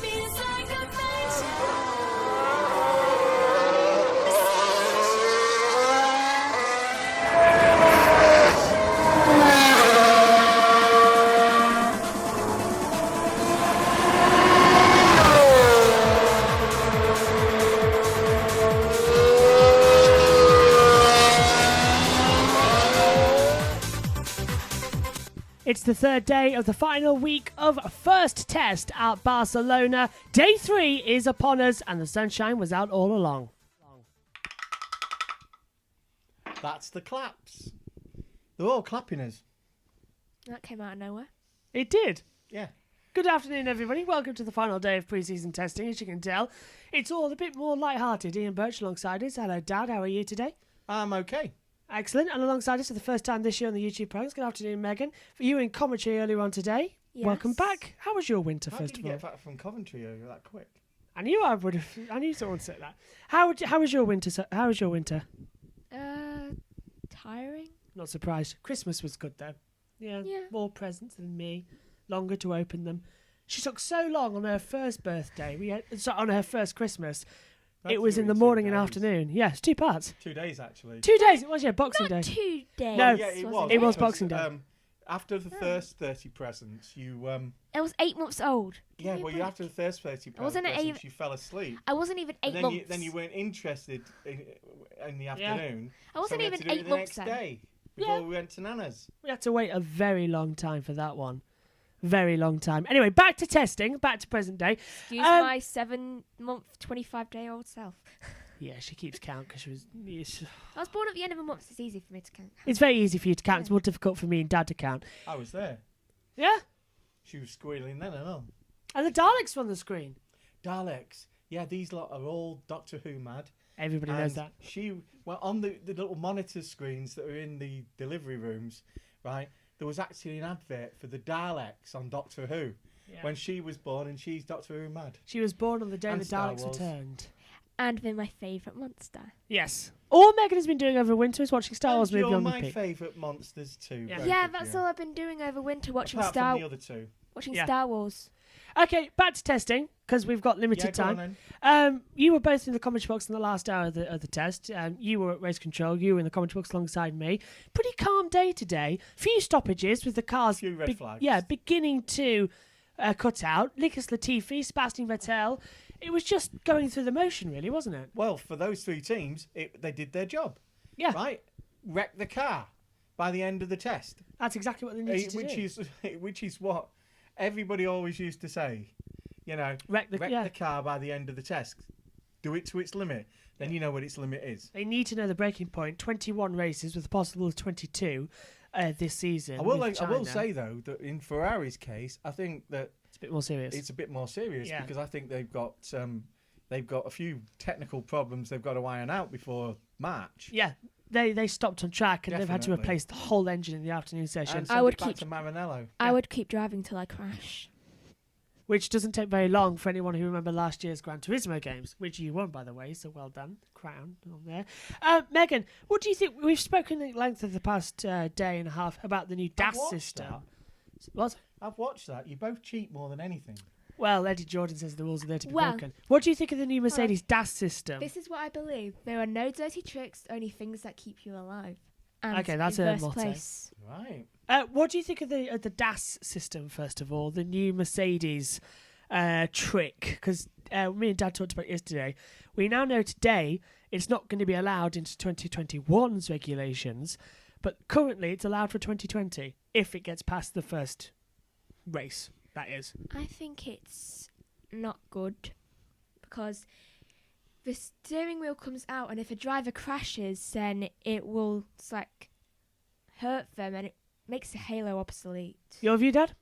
Feels like a mountain. It's the third day of the final week of first test at Barcelona. Day 3 is upon us and the sunshine was out all along. That's the claps. They're all clapping us. That came out of nowhere. It did. Yeah. Good afternoon, everybody. Welcome to the final day of pre-season testing. As you can tell, it's all a bit more light-hearted. Ian Burch alongside us. Hello, Dad. How are you today? I'm okay. Excellent. And alongside us for the first time this year on the YouTube programs. Good afternoon, Megan. For you in commentary earlier on today. Yes. Welcome back. How was your winter, How first did of you all? get back from Coventry that quick? I knew someone said that. How was your winter? How was your winter? Tiring. Not surprised. Christmas was good though. Yeah. More presents than me. Longer to open them. She took so long on her first birthday. On her first Christmas. It was in the morning and afternoon. Yes, 2 parts. 2 days actually. 2 days. It was Boxing Day. Not 2 days. No, yeah, it was. It was because, Boxing Day. After the first 30 presents, you I was 8 months old. yeah, well, after the first 30 wasn't presents, you fell asleep. I wasn't even 8 And months. then you weren't interested in the afternoon. I wasn't so we had even to do it 8 the months next then. day before we went to Nana's. We had to wait a very long time for that one. Very long time. Anyway, back to testing. Back to present day. Excuse my 7-month, 25-day-old self. Yeah, she keeps count because she was. I was born at the end of a month. It's easy for me to count. It's very easy for you to count. It's more difficult for me and Dad to count. I was there. Yeah. She was squealing then and all. And the Daleks on the screen. Daleks. Yeah, these lot are all Doctor Who mad. Everybody knows that. On the little monitor screens that are in the delivery rooms, right, there was actually an advert for the Daleks on Doctor Who when she was born, and she's Doctor Who mad. She was born on the day And the Star Daleks Wars. returned. And they're my favourite monster. Yes. All Megan has been doing over winter is watching Star Wars And movie you're on my repeat. favourite monsters too. Yeah. both Yeah, of that's you. all I've been doing over winter, watching Apart from the other two. Yeah. Star Wars. Okay, back to testing because we've got limited Go on time. then. You were both in the commentary box in the last hour of the test. You were at race control. You were in the commentary box alongside me. Pretty calm day today. Few stoppages with the cars. Few red flags. Yeah, beginning to cut out. Likas Latifi, Sebastian Vettel. It was just going through the motion, really, wasn't it? Well, for those 3 teams, they did their job. Yeah, Right? Wreck the car by the end of the test. that's exactly what they needed to do. Which is what everybody always used to say. You know, Wreck the car by the end of the test. Do it to its limit. Then you know what its limit is. They need to know the breaking point. 21 races with a possible of 22 this season. I will with China. say, though, that in Ferrari's case, I think that It's a bit more serious. it's a bit more serious Yeah. because I think they've got a few technical problems they've got to iron out before March. Yeah, they stopped on track and they've had to Definitely. replace the whole engine in the afternoon session, And I send would it back keep- to Maranello. I would keep driving till I crash. which doesn't take very long for anyone who remember last year's Gran Turismo games, which you won, by the way, so well done. Crown on there. Megan, what do you think? We've spoken at length of the past day and a half about the new DAS watched system. that. What? I've watched that. You both cheat more than anything. Well, Eddie Jordan says the rules are there to be Well- broken. What do you think of the new Mercedes DAS system? This is what I believe. There are no dirty tricks, only things that keep you alive. And Okay, that's in a first motto. place. Right. What do you think of the DAS system, first of all? The new Mercedes trick? Because me and Dad talked about it yesterday. We now know today it's not going to be allowed into 2021's regulations, but currently it's allowed for 2020 if it gets past the first race, that is. I think it's not good because the steering wheel comes out, and if a driver crashes, then it will hurt them, and it makes the halo obsolete. Your view, Dad?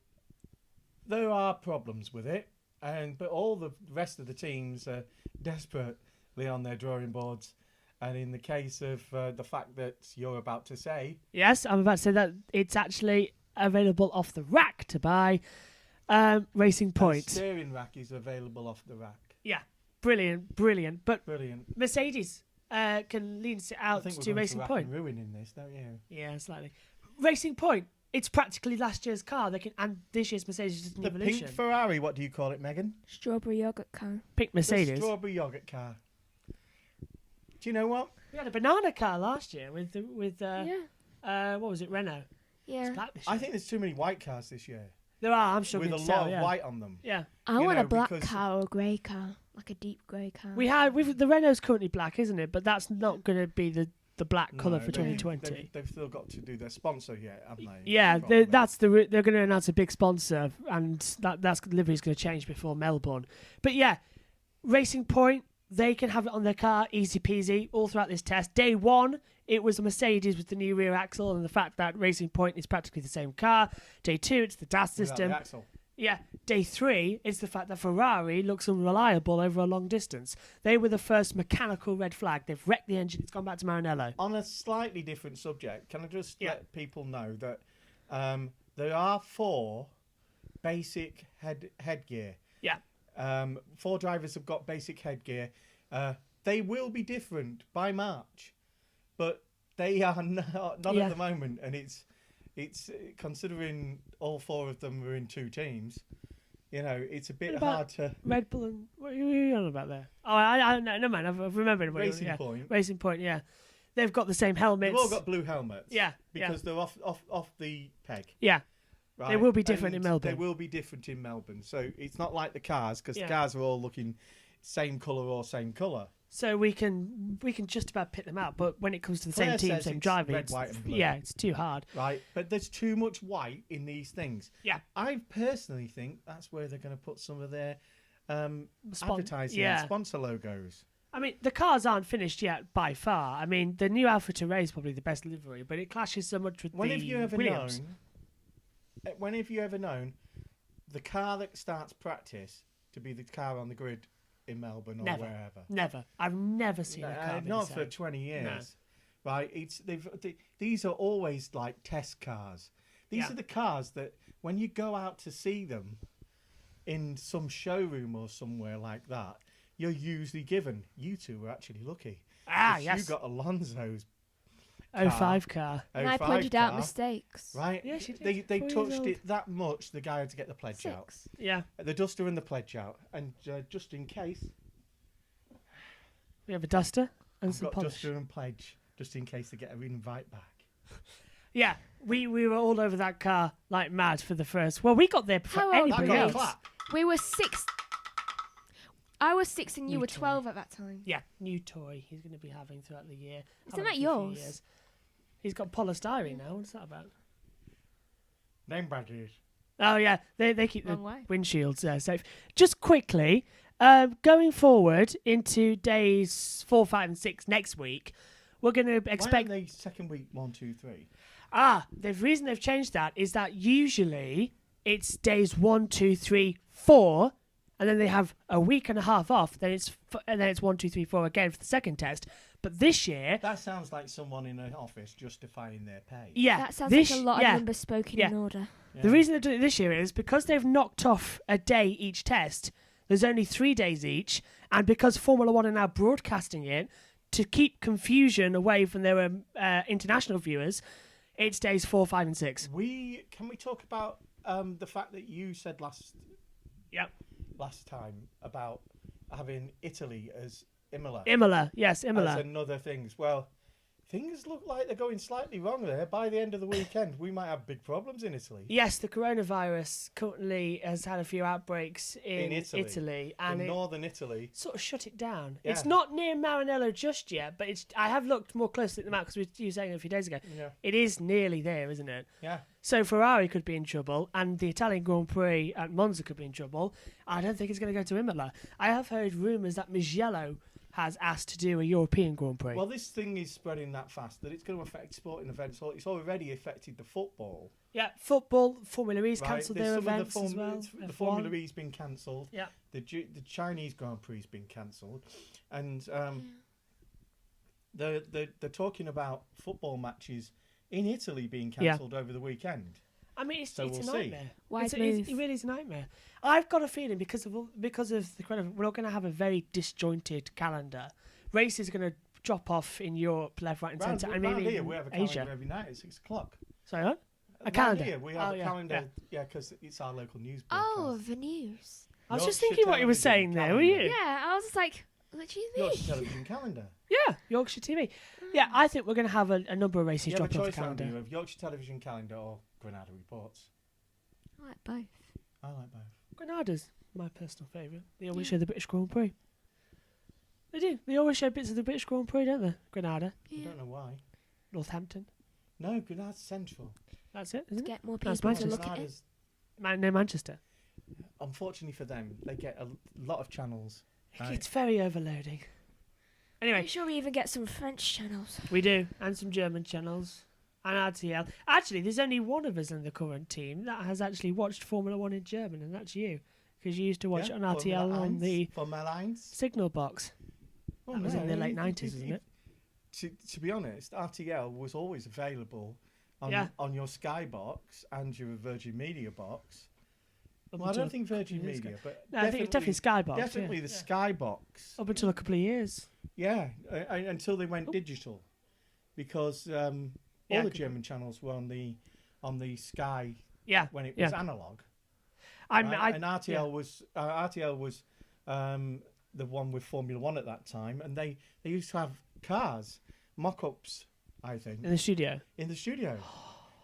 There are problems with it, but all the rest of the teams are desperately on their drawing boards. And in the case of the fact that you're about to say, Yes, I'm about to say that it's actually available off the rack to buy. Racing the Point. steering rack is available off the rack. Yeah, brilliant. But Brilliant. Mercedes can lean it I out think we're to going Racing to Point. ruin in this, don't you? Yeah, slightly. Racing Point. it's practically last year's car. And this year's Mercedes is just an The evolution. pink Ferrari, what do you call it, Megan? Strawberry yogurt car. Pink Mercedes. The strawberry yogurt car. Do you know what? We had a banana car last year with Yeah. what was it, Renault? Yeah. It's black this I year. think there's too many white cars this year. There are. I'm sure With a to lot tell, of yeah. white on them. Yeah. I You want know, a black because- car or a grey car, like a deep grey car. The Renault's currently black, isn't it? But that's not going to be the black colour No, for 2020. They've still got to do their sponsor yet, haven't they? Yeah, Probably. they're going to announce a big sponsor, and that's livery's going to change before Melbourne. But yeah, Racing Point, they can have it on their car, easy peasy, all throughout this test. Day 1, it was a Mercedes with the new rear axle, and the fact that Racing Point is practically the same car. Day 2, it's the DAS Without system. the axle. Yeah, day 3 is the fact that Ferrari looks unreliable over a long distance. They were the first mechanical red flag. They've wrecked the engine. It's gone back to Maranello. On a slightly different subject, can I just Yeah. let people know that there are 4 basic headgear. Yeah. 4 drivers have got basic headgear. They will be different by March, but they are not Yeah. at the moment, and it's considering all 4 of them are in 2 teams. You know, it's a bit What about hard to. Red Bull and... What are you on about there? Oh, I no, never mind. I've remembered. what you- Racing yeah. Point. Racing Point, yeah. They've got the same helmets. They've all got blue helmets. Yeah, Because they're off the peg. yeah. Right? They will be different in And Melbourne. They will be different in Melbourne. So it's not like the cars, because Yeah. the cars are all looking same colour or same colour. So we can just about pick them out, but when it comes to the same Claire team, says same it's driver, red, white and blue. yeah, it's too hard. Right? But there's too much white in these things. Yeah. I personally think that's where they're going to put some of their Spon- advertising yeah. and sponsor logos. I mean, the cars aren't finished yet by far. I mean, the new Alpha Touray is probably the best livery, but it clashes so much with When the have you ever Williams. known? When have you ever known the car that starts practice to be the car on the grid in Melbourne or Never. wherever? Never. I've never seen a car. be Not the for same. 20 years, right? These are always like test cars. These Yeah. are the cars that when you go out to see them in some showroom or somewhere like that, you're usually given. You two were actually lucky. Ah, 'Cause yes. You got Alonso's 05 car. And I 05 pointed out car, mistakes. Right? Yeah, she did. They 4 years touched old. it that much. The guy had to get the pledge out. 6. Yeah. The duster and the pledge out. And just in case, We have a duster and I've some got polish. duster and pledge, just in case they get an invite back. Yeah, we were all over that car like mad for the first. Well, we got there before How old That anybody got a else. clap. We were 6. I was 6 and you New were toy. 12 at that time. Yeah, new toy he's going to be having throughout the year. Isn't Having that for a few yours? years. He's got polystyrene now. What's that about? Name badges. Oh yeah, they keep the Wrong way. windshields safe. Just quickly, going forward into days 4, 5, and 6 next week, we're going to Why expect. aren't they second week 1, 2, 3? The reason they've changed that is that usually it's days 1, 2, 3, 4, and then they have a week and a half off. Then it's 1, 2, 3, 4 again for the second test. But this year, That sounds like someone in an office justifying their pay. yeah, That sounds this, like a lot yeah, of numbers spoken yeah. in order. Yeah. The reason they're doing it this year is because they've knocked off a day each test. There's only 3 days each, and because Formula One are now broadcasting it to keep confusion away from their international viewers, it's days 4, 5, and 6. Can we talk about the fact that you said last time about having Italy as Imola? Imola, yes, Imola. As another things. Well, things look like they're going slightly wrong there. By the end of the weekend, we might have big problems in Italy. Yes, the coronavirus currently has had a few outbreaks in Italy, and in it northern Italy. sort of shut it down. Yeah. It's not near Maranello just yet, but I have looked more closely at the map because you were saying it a few days ago. Yeah. It is nearly there, isn't it? Yeah. So Ferrari could be in trouble, and the Italian Grand Prix at Monza could be in trouble. I don't think it's going to go to Imola. I have heard rumours that Mugello has asked to do a European Grand Prix. Well, this thing is spreading that fast that it's going to affect sporting events. It's already affected the football. yeah, football, Formula E's Right? cancelled There's their some of events as well. The F1. Formula E's been cancelled. Yeah. The Chinese Grand Prix's been cancelled, and they're talking about football matches in Italy being Yeah. cancelled over the weekend. I mean, it's So a we'll see. nightmare. Wise It move. really is a nightmare. I've got a feeling because of the coronavirus, we're not going to have a very disjointed calendar. Races are going to drop off in Europe, left, right, and Round centre, and maybe here, even we have a calendar Asia. every night at 6 o'clock. Sorry, what? A calendar. Here, we have Oh, a yeah, calendar. Yeah, because it's our local news Oh, broadcast. the news. I was just Yorkshire thinking what you were Television saying there, were you? calendar. Yeah, I was just like, what do you mean? Yorkshire Television calendar. Yeah, Yorkshire TV. Yeah, I think we're going to have a number of races You have a drop off the choice around calendar. you of Yorkshire Television calendar or Granada Reports. I like both. I like both. Granada's my personal favourite. They always show the British Grand Prix. They do. They always show bits of the British Grand Prix, don't they? Granada, I Yeah. don't know why. Northampton. No, Granada's central. That's it, To isn't it? get more That's people to Manchester. look at it. Granada's, No, Manchester. unfortunately for them, they get a lot of channels. Right? It's very overloading. Anyway, I'm sure we even get some French channels. we do, and some German channels, and RTL. Actually, there's only one of us in the current team that has actually watched Formula One in German, and that's you, because you used to watch it on RTL on the Formula 1. signal box. Oh, That was in the late 90s, wasn't it? To be honest, RTL was always available on, Yeah. on your Sky box and your Virgin Media box. Up Well, I until don't think Virgin couple of years Media, ago. but No, I think it's definitely Skybox. definitely yeah. the Sky box. Up until a couple of years. Yeah, until they went digital, because Yeah, all the good German channels were on the Sky Yeah. when it yeah. was analog. I And RTL was the one with Formula One at that time, and they used to have cars, mock-ups, I think, in the studio. in the studio.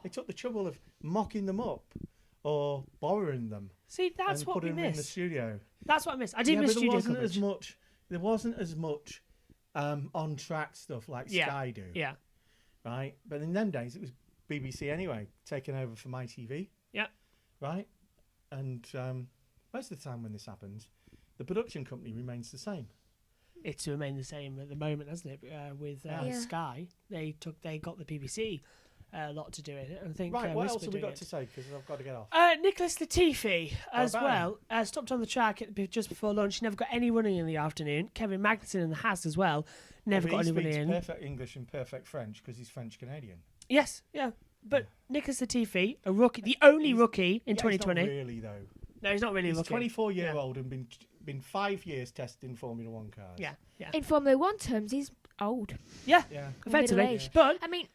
They took the trouble of mocking them up or borrowing them See, that's and what we putting them in the miss. studio. That's what I miss. I did Yeah, miss but studio there wasn't as much on-track stuff like Yeah. Sky do. Yeah. Right? But in them days, it was BBC anyway, taking over from ITV. Yeah. Right? And most of the time when this happens, the production company remains the same. It's remained the same at the moment, hasn't it? With Yeah. Sky, they got the BBC a lot to do with it. I think. Right, what Whisper else have we doing got it. to say? Because I've got to get off. Nicholas Latifi as about well stopped on the track just before lunch. Never got any running in the afternoon. Kevin Magnussen in the Haas as well. Never got any He running speaks in. perfect English and perfect French because he's French-Canadian. Yes, yeah. But Nicholas Latifi, a rookie, the only rookie in Yeah, 2020. He's not really, though. No, he's not really He's looking. 24-year-old and been 5 years testing Formula One cars. Yeah, yeah, In Formula One terms, he's old. yeah. Yeah. Effectively, Middle-aged. but I mean,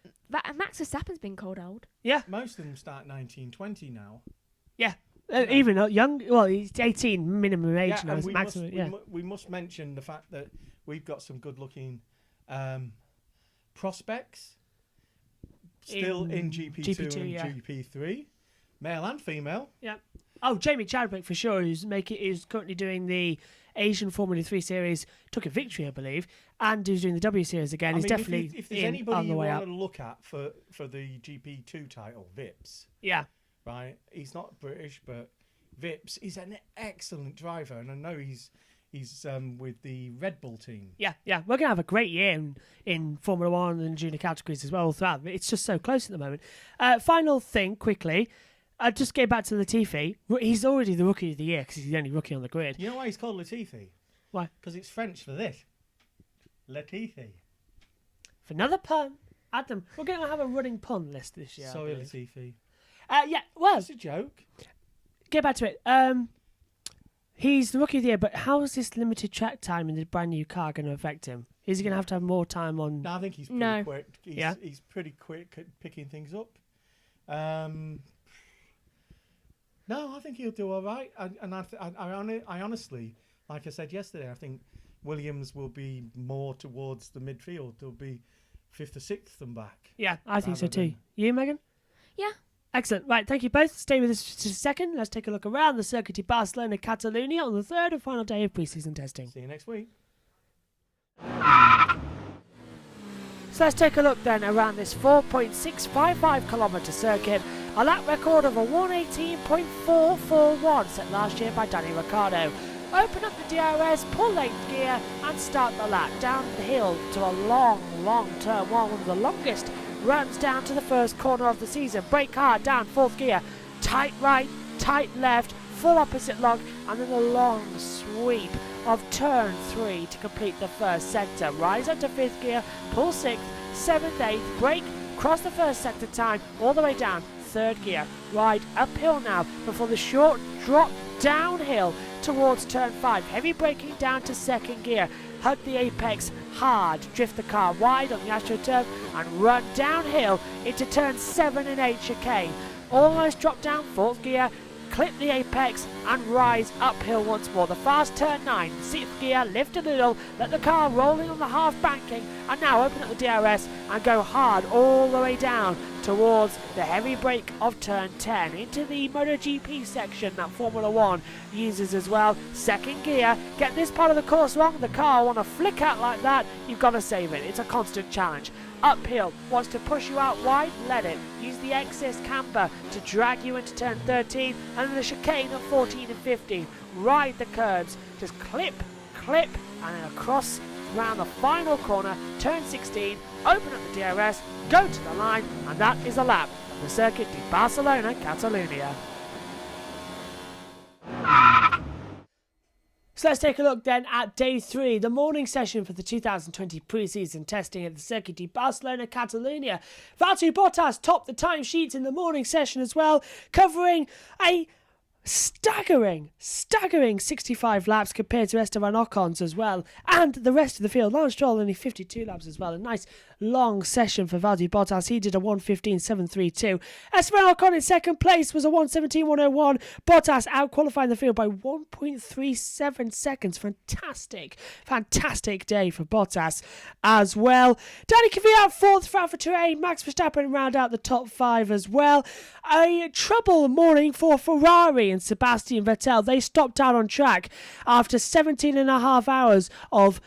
Max Verstappen's been called old. yeah, Most of them start 1920 now. yeah. Even young. Well, he's 18 minimum age now. and It's maximum. Yeah. we must mention the fact that we've got some good-looking prospects still in GP2 and yeah. GP3, male and female. Oh, Jamie Chadwick for sure, who's currently doing the Asian Formula 3 series, took a victory, I believe, and who's doing the W series again. I He's mean, definitely if there's on anybody the you way want up. to look at for the GP2 title, Vips, Yeah, right? He's not British, but Vips is an excellent driver, and I know he's with the Red Bull team. yeah. We're going to have a great year in Formula 1 and junior categories as well all throughout. It's just so close at the moment. Final thing, quickly. Just get back to Latifi. He's already the rookie of the year because he's the only rookie on the grid. You know why he's called Latifi? Why? Because it's French for this. Latifi. For another pun, Adam, we're going to have a running pun list this year. I Sorry, believe. Latifi. Yeah, well, It's a joke. get back to it. He's the rookie of the year, but how is this limited track time in the brand new car going to affect him? Is he going to have more time on? No, I think he's pretty No. quick. Yeah? He's pretty quick at picking things up. No, I think he'll do all right. And I honestly, like I said yesterday, I think Williams will be more towards the midfield. They'll be 5th or 6th and back. Yeah, I think so rather too. than- You, Megan? Yeah. Excellent. Right, thank you both. Stay with us just a second. Let's take a look around the Circuit de Barcelona, Catalunya on the third and final day of pre-season testing. See you next week. So let's take a look then around this 4.655 kilometre circuit. A lap record of a 118.441 set last year by Danny Ricciardo. Open up the DRS, pull length gear and start the lap down the hill to a long turn, one of the longest runs down to the first corner of the season. Brake hard down 4th gear, tight right, tight left, full opposite lock and then a long sweep of turn 3 to complete the first sector. Rise up to 5th gear, pull 6th, 7th, 8th, brake, cross the first sector time all the way down 3rd gear. Ride uphill now before the short drop downhill towards turn 5. Heavy braking down to 2nd gear. Hug the apex hard, drift the car wide on the AstroTurf and run downhill into turn 7 and 8 chicane. almost drop down 4th gear, clip the apex and rise uphill once more. The fast turn 9, 6th gear, lift a little, let the car rolling on the half banking and now open up the DRS and go hard all the way down towards the heavy brake of turn 10 into the MotoGP section that Formula 1 uses as well. 2nd gear, get this part of the course wrong, the car want to flick out like that, you've got to save it. It's a constant challenge. Uphill, wants to push you out wide, let it. Use the excess camber to drag you into turn 13 and then the chicane of 14 and 15. Ride the curbs, just clip, and then across around the final corner, turn 16, open up the DRS, go to the line, and that is a lap of the Circuit de Barcelona, Catalunya. So let's take a look then at day 3, the morning session for the 2020 pre-season testing at the Circuit de Barcelona, Catalunya. Valtteri Bottas topped the timesheets in the morning session as well, covering a staggering 65 laps compared to Esteban Ocon's as well, and the rest of the field. Lance Stroll only 52 laps as well. A nice long session for Valtteri Bottas. He did a 1:15.732. Esteban Ocon in second place was a 1:17.101. Bottas out-qualifying the field by 1.37 seconds. Fantastic day for Bottas as well. Danny Kvyat fourth for AlphaTauri. Max Verstappen round out the top 5 as well. A trouble morning for Ferrari and Sebastian Vettel. They stopped out on track after 17 and a half hours of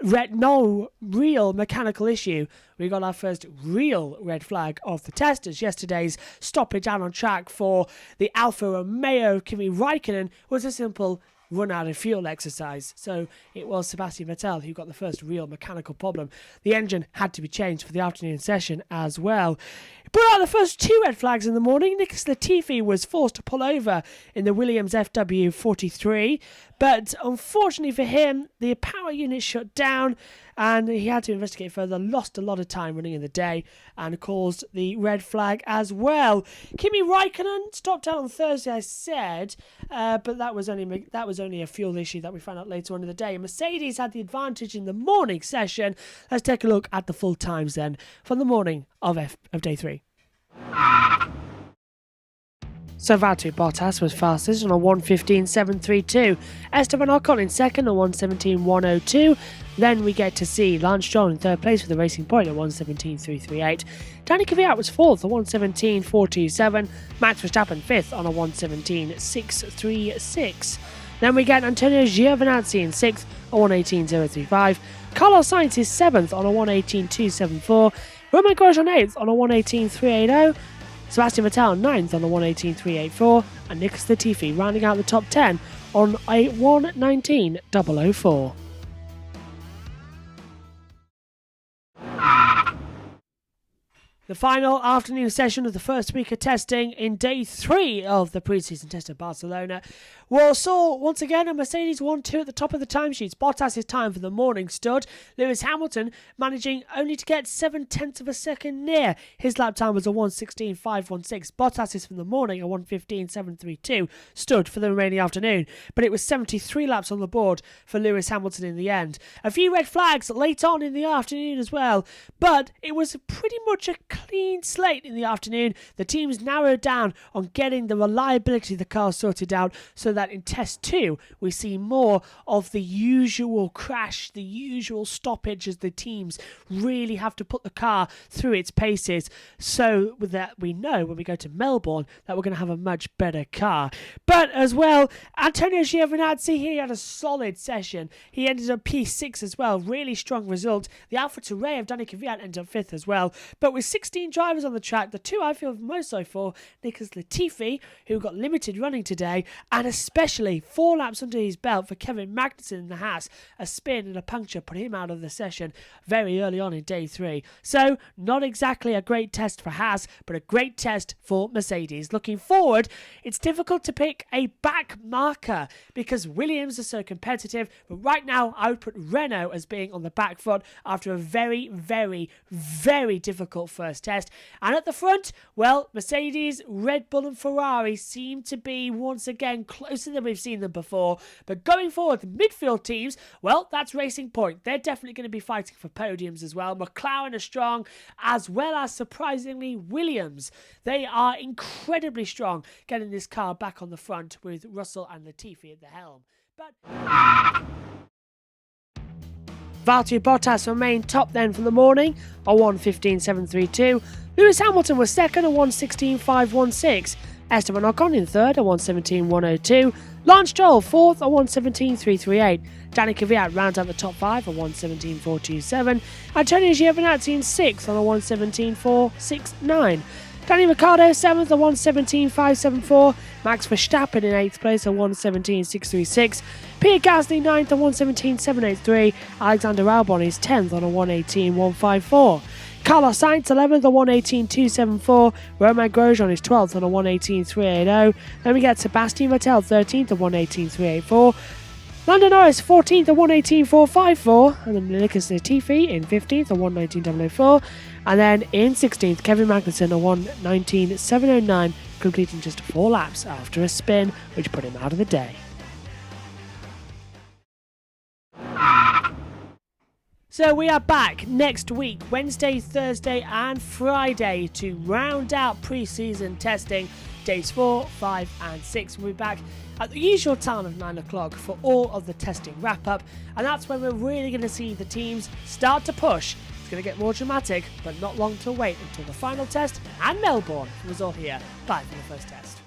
no real mechanical issue. We got our first real red flag of the testers. Yesterday's stoppage down on track for the Alfa Romeo Kimi Raikkonen was a simple run out of fuel exercise. So it was Sebastian Vettel who got the first real mechanical problem. The engine had to be changed for the afternoon session as well. Brought out the first 2 red flags in the morning. Nicholas Latifi was forced to pull over in the Williams FW43, but unfortunately for him, the power unit shut down and he had to investigate further, lost a lot of time running in the day and caused the red flag as well. Kimi Raikkonen stopped out on Thursday, I said, but that was only a fuel issue that we found out later on in the day. Mercedes had the advantage in the morning session. Let's take a look at the full times then from the morning of day 3. So Valtteri Bottas was fastest on a 1:15.732. Esteban Ocon in second on 1:17.102. Then we get to see Lance Stroll in third place with a Racing Point at 1:17.338. Danny Kvyat was fourth at 1:17.427. Max Verstappen fifth on a 1:17.636. Then we get Antonio Giovinazzi in sixth on 1:18.035. Carlos Sainz is seventh on a 1:18.274. Romain Grosjean 8th on a 1:18.380, Sebastian Vettel 9th on a 1:18.384, and Nicholas Latifi rounding out the top 10 on a 1:19.004. The final afternoon session of the first week of testing in day 3 of the pre-season test of Barcelona saw once again a Mercedes 1-2 at the top of the timesheets. Bottas' time for the morning stood. Lewis Hamilton managing only to get 7/10 of a second near. His lap time was a 1:16.516. Bottas' from the morning, a 1:15.732, stood for the remaining afternoon. But it was 73 laps on the board for Lewis Hamilton in the end. A few red flags late on in the afternoon as well. But it was pretty much a clean slate in the afternoon. The teams narrowed down on getting the reliability of the car sorted out so that in test 2 we see more of the usual crash, the usual stoppage as the teams really have to put the car through its paces, so that we know when we go to Melbourne that we're going to have a much better car. But as well, Antonio Giovinazzi, he had a solid session. He ended up P6 as well, really strong result. The AlphaTauri of Danny Kvyat ended up 5th as well. But with 16 drivers on the track, the 2 I feel most sorry for, Nicholas Latifi, who got limited running today, and especially 4 laps under his belt for Kevin Magnussen in the Haas. A spin and a puncture put him out of the session very early on in day 3. So not exactly a great test for Haas, but a great test for Mercedes. Looking forward, it's difficult to pick a back marker because Williams are so competitive, but right now I would put Renault as being on the back foot after a very, very, very difficult first first test. And at the front, well, Mercedes, Red Bull and Ferrari seem to be once again closer than we've seen them before. But going forward, the midfield teams, well, that's Racing Point. They're definitely going to be fighting for podiums as well. McLaren are strong, as well as, surprisingly, Williams. They are incredibly strong, getting this car back on the front with Russell and Latifi at the helm. But Valtteri Bottas remained top then for the morning on 1:15.732. Lewis Hamilton was second on 1:16.516. Esteban Ocon in third on 1:17.102. Lance Stroll fourth on 1:17.338. Danny Kvyat rounds out the top five on 1:17.427. Antonio Giovinazzi in sixth on a 1:17.469. Danny Ricciardo 7th on 1:17.574. Max Verstappen in 8th place on 1:17.636. Pierre Gasly 9th on 1:17.783. Alexander Albon is 10th on a 1:18.154. Carlos Sainz 11th on 1:18.274. Romain Grosjean is 12th on a 1:18.380. Then we get Sebastian Vettel 13th on 1:18.384. Lando Norris 14th on 1:18.454, and then Nicholas Latifi in 15th on 1:19.004, and then in 16th Kevin Magnussen on 1:19.709, completing just 4 laps after a spin, which put him out of the day. So we are back next week, Wednesday, Thursday and Friday, to round out pre-season testing. Days 4, 5 and 6 will be back at the usual time of 9 o'clock for all of the testing wrap-up, and that's when we're really going to see the teams start to push. It's going to get more dramatic, but not long to wait until the final test and Melbourne was all here. Bye for the first test.